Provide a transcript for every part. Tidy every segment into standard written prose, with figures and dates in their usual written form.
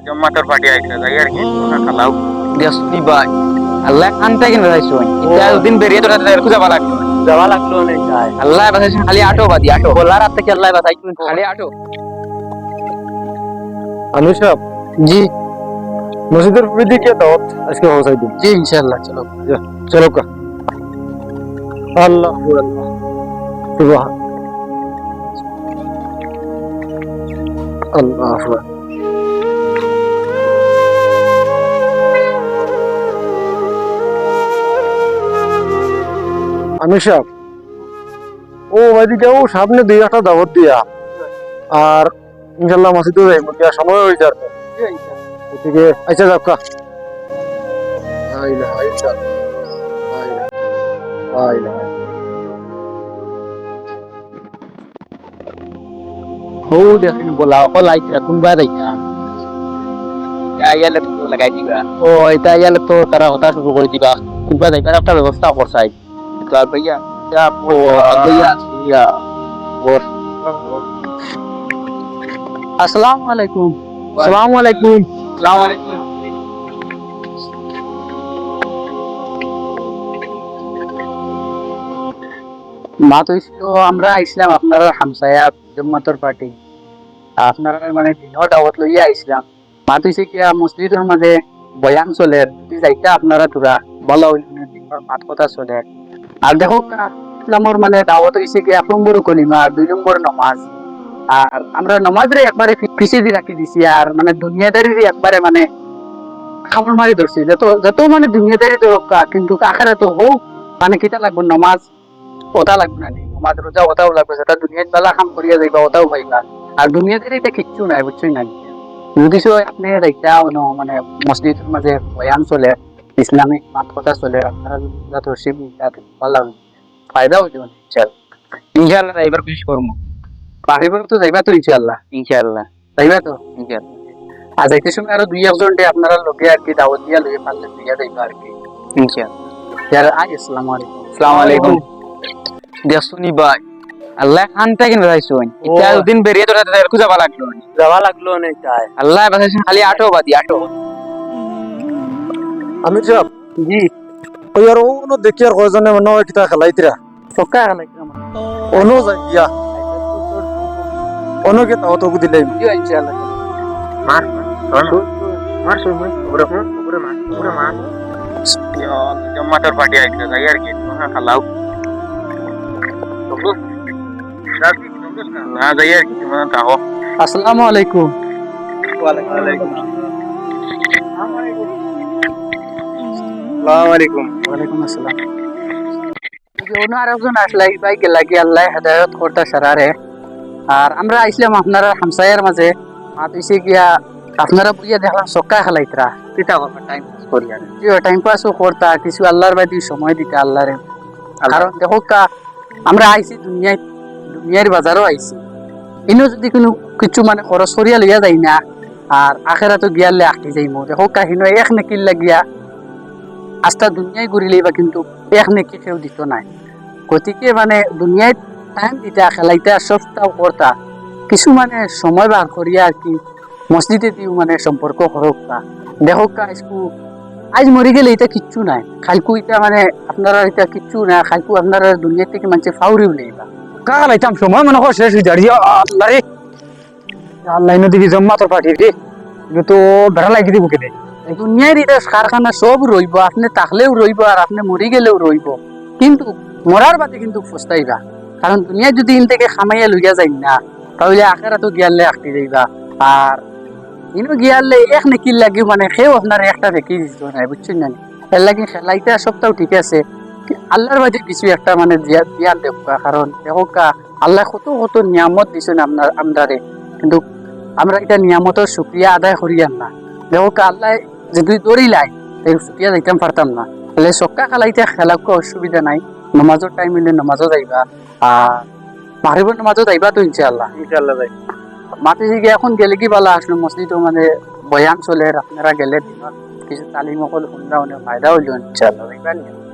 জমাটোর party আইছে যাই আর কি খালাও দেখছি ভাই আল্লাহ আনতে কিনা যাইছো এটা দিন বেরিয়ে তোরা খুঁজে যাওয়া লাগবে যাওয়া লাগলো না চাই আল্লাহ বাসাইছে খালি আটো বাদি আটো বলার হাত থেকে আল্লাহ বাঁচাই খালি আটো আনু সাহেব জি মসজিদের বিধি কে দাওয়াত আজকে পৌঁছাই দিন জি ইনশাআল্লাহ চলো চলো কা আল্লাহ আল্লাহ সুবহান আল্লাহ আকবার। আমির সাহেব ও ওইদিকে ও সামনে দুই একটা দাওয়াত দিয়া আর ইনশাল্লাহ মসজিদে যাই দিয়া সময় হয়ে যাবে ওদিকে আচ্ছা যাও কা হো দেখেন বলা অকল আইছে কোনবা রাইছা আইয়ালে তো লাগাই দিবা ও এটা আইয়ালে তো তারা হতা শুরু করে দিবা কোনবা যাইবার একটা ব্যবস্থা করছাই তার ভাইয়া যা ও ভাইয়া ইয়া ওর আসসালামু আলাইকুম আসসালামু আলাইকুম আসসালামু আলাইকুম মা তো আমরা আইছিলাম আপনারা হামসায়া জম্মাতর পার্টি আপনারা মানে দিনের দাওয়াত লইয়া আইছিলাম মা তো কি মসজিদের মাঝে বয়ান চলে যদি যাইতা আপনারা তোরা বলা হইল দিনের মাত কথা চলে আর দেখো ইসলামর মানে দাওয়াত হইছে কি 1 নম্বর কলিমা আর 2 নম্বর নামাজ আর আমরা নামাজরে একবারে পিছিয়ে দিয়ে রাখি দিছি আর মানে দুনিয়াদারি একবারে মানে খাবার মারি ধরছি যত মানে দুনিয়াদারি দরকা কিন্তু আখেরা তো হোক মানে কিটা লাগবে নামাজ ওটা লাগবে না নামাজ রোজা ওটাও লাগবে যেটা দুনিয়ার বেলা কাম করিয়া যাইবা ওটাও পাইবা আর দুনিয়াদারি এটা কিচ্ছু নাই বুঝছই না যদি আপনি দেখা মানে মসজিদের মাঝে বয়ান চলে ইসলামিক মাত কথা চলে আপনারা ধরছি ভালো ফায়দা হইতে ইনশাআল্লাহ এবার খুশি করবো পারিবার তো যাইবা তো ইনশাআল্লাহ যাইবা তো ইনশাআল্লাহ আর যাইতে সময় আরো 2-1 জন আপনারা লোকে আর কি দাওয়াত দিয়া লইয়া পারলে দিয়া যাইবা আর কি ইনশাআল্লাহ আসসালামু আলাইকুম দেখুনি ভাই আল্লাহ আনতে কিনা যাইছো এটা দিন বেরিয়ে তোরা খুঁজে যাওয়া লাগলো না চাই আল্লাহ বাসাইছে খালি আটো বাদি আটো আমির সাহেব জি ওই আর ওনো দেখি আর কয়জনে মনে হয় কিতা খেলাইতিরা সক্কা লাগলাম ওনো যাইয়া ওনো কে দাওয়াত ওকে দিলাই জি ইনশাআল্লাহ মার মার ওরে মার জমাটোর পার্টি আইছে যাই আর কি খালাও না যাই আর কি তোমরা তাও আসসালামু আলাইকুম ওয়ালাইকুম ওয়ালাইকুম আসসালাম অন্য আরেকজন আসলে বাইকে লাগি আল্লাহ হেদায়ত করতে সারারে আর আমরা আইছিলাম আপনারা হামসায়ের মাঝে মাত হইছে গিয়া আপনারা বুঝিয়া দেখলাম সক্কা খেলাইতরা কিতা করবা টাইম পাস করিয়া টাইম পাসও করতা কিছু আল্লাহর বাদি সময় দিতে আল্লাহরে কারণ দেখো আমরা আইছি দুনিয়ার বাজারও আইছি ইনো যদি কোনো কিছু মানে খরচ করিয়া লইয়া যাই না আর আখেরাতো গিয়ালে আঁকি যাইমো দেখো কাহিনো এক নেকির লাগিয়া আস্তা দুনিয়ায় ঘুরি লইবা কিন্তু এক নেকি কেউ দিত নাই গতিকে মানে দুনিয়ায় টাইম দিতা খেলাইতা সবটাও করতা কিছু মানে সময় বার করিয়া আর কি মসজিদে দিও মানে সম্পর্ক হরকা দেখো আজ মরি গেলে এটা কিচ্ছু নাই খালকু এটা মানে আপনারা এটা কিচ্ছু না খালকু আপনারা দুনিয়া থেকে মানুষে ফাউরি লইবা কালাইতাম সময় মনে হয় শেষ হয়ে দাঁড়িয়ে আল্লাহ রে আল্লাহ নদী জম্মা তোর পাঠিয়ে রে কিন্তু তো বেড়া লাগি দিব কেটে দুনিয়ার এটা কারখানা সব রইব আপনি থাকলেও রইব আর আপনি মরি গেলেও রইব কিন্তু মরার বাদে কিন্তু পস্তাইবা কারণ দুনিয়া যদি ইন থেকে খামাইয়া লইয়া যাই না তাহলে আখেরা তো গিয়ালে আঁকতে যাইবা আর ইনো গিয়ালে এক নেকির লাগি মানে সেও আপনার একটা দেখি দিত নাই বুঝছেন না এর লাগি খেলাইতে সবটাও ঠিক আছে আল্লাহর বাদে কিছু একটা মানে দিয়া দেখা কারণ দেখো আল্লাহ কত নিয়ামত দিছেন আপনার আমদারে কিন্তু আমরা এটা নিয়ামতের শুক্রিয়া আদায় করিয়ান না দেখো আল্লাহ যদি দৌড়িলাই এই শুক্রিয়া দিতাম পারতাম না তাহলে সক্কা খেলাইতে খেলাকে অসুবিধা নাই নামাজের টাইম হইলে নামাজও যাইবা আর মাগরিবের নামাজও যাইবা তো ইনশাআল্লাহ যাই মাটি গিয়ে এখন গেলে কি ভালো আসলো মসজিদও মানে বয়ান চলে আপনারা গেলে দিনত কিছু তালিম অকল শুনরা অনেক ফায়দা হইল ইনশাআল্লাহ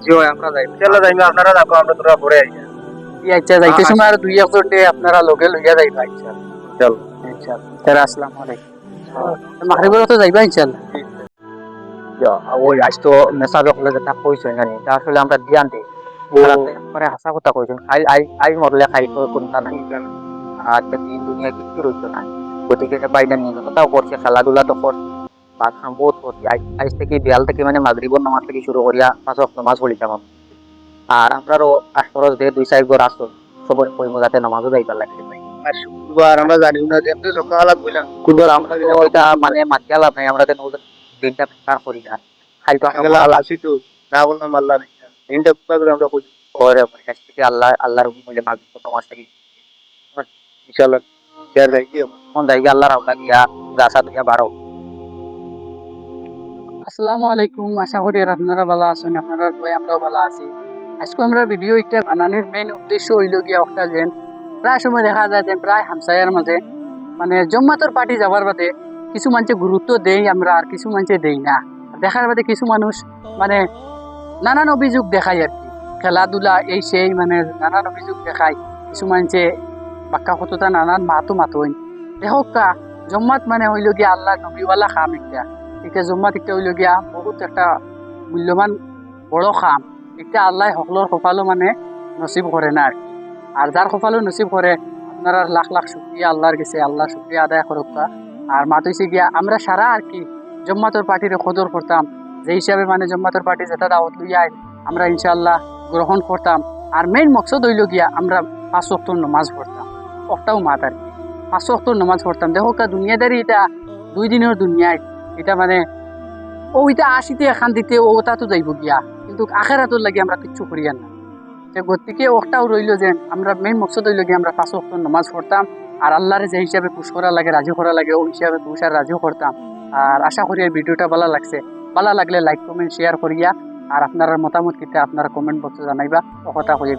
জি আমরা যাই ইনশাআল্লাহ যাইবা আপনারা যাবো আমরা তোরা পরে আইয়া আচ্ছা যাইতে সময় আর 2-1 জন আপনারা লগে লইয়া যাইবা ইনশাআল্লাহ চল ইনশাআল্লাহ আসসালামু আলাইকুম মাগরিবের তো যাইবা ইনশাআল্লাহ। ওই আজ তো মেসাবে হলে যেটা কইছেন জানি তা আসলে আমরা ধ্যান দিই পরে হাসা কথা কইছেন আই আই আই মরলে খাই তো কোনটা নাই আর দিন দুনিয়া কিছু রইতো না গতিকে বাইরে নিয়ে কথাও করছে খেলাধুলা তো কর ভাত খাম বহুত করছি আজ থেকে বিয়াল থেকে মানে মাগরিবর নামাজ থেকে শুরু করিয়া 5 ওয়াক্ত নামাজ পড়ি যাম আর আমরারও আশরজ দিয়ে 2-4 ঘর আসো সবার কই মজাতে নামাজও যাইবার লাগে আর শুক্রবার আমরা জানি না যে এমনি সকাল বললাম কুদর আমরা ওইটা মানে মাতিয়া লাভ নাই আমরা তো দিনটা পার করি না খাই তো আগলা আসি তো না বললাম আল্লাহ নেই তিনটা করে আমরা কই পরে কাছ থেকে আল্লাহর হুকুমে মাগরিব নামাজ থেকে ইনশাআল্লাহ শেয়ার রাখি কোন জায়গা আল্লাহর আওলা গিয়া গাছা দিয়া বারো আসসালামু আলাইকুম, আশা করি আপনারা ভালো আছেন। আপনারা ভাই আমরাও ভালো আছি। আজকে আমরা ভিডিও একটা বানানোর মেইন উদ্দেশ্য হইল গিয়া একটা যেন প্রায় সময় দেখা যায় যে প্রায় হামসায়ার মাঝে মানে জম্মাতর পার্টি যাবার বাদে কিছু মানুষে গুরুত্ব দেই আমরা আর কিছু মানুষে দেই না। দেখার বাদে কিছু মানুষ মানে নানান অভিযোগ দেখায় আর কি, খেলাধুলা এই সেই মানে নানান অভিযোগ দেখায়। কিছু মানুষে বাক্কা কতটা নানান মাতোই দেখক কা জম্মাত মানে হইল গিয়া আল্লাহ নবীওয়ালা খাম একটা। এটা জম্মাত একটা হইল গিয়া বহুত একটা মূল্যবান বড় খাম। এটা আল্লাহ সকলের কপালও মানে নসিব করে না আর কি। আর যার কপালও নসিব করে আপনারা লাখ লাখ শুক্রিয়া আল্লাহর কাছে, আল্লাহ শুক্রিয়া আদায় করুক। আর মাত হইছে গিয়া আমরা সারা আর কি জম্মাতর পার্টির কদর করতাম, যে হিসাবে মানে জম্মাতর পার্টি যেটা দাওয়াত লইয়াই আমরা ইনশাআল্লাহ গ্রহণ করতাম। আর মেইন মকসদ হইল গিয়া আমরা 5 ওয়াক্ত নামাজ পড়তাম, একটাও মাত আর কি 5 ওয়াক্ত নামাজ পড়তাম। দেখো কা দুনিয়াদারি এটা 2 দিনের দুনিয়ায় এটা মানে ওইটা আসিতে এখান দিতে ওটা তো যাইব গিয়া, কিন্তু আখেরাতর লাগি আমরা কিচ্ছু করিয়া না। গতিকে ওটাও রইল যে আমরা মেইন মকসদ হইল গিয়ে আমরা 5 ওয়াক্ত নামাজ পড়তাম আর আল্লাহর যে হিসাবে খুশ করা লাগে, রাজি করা লাগে, ওই হিসাবে খুশ আর রাজিও করতাম। আর আশা করি এই ভিডিওটা ভালো লাগছে। ভালো লাগলে লাইক কমেন্ট শেয়ার করিয়া আর আপনার মতামত কিতা আপনারা কমেন্ট বক্সে জানাইবা। ও কথা হয়ে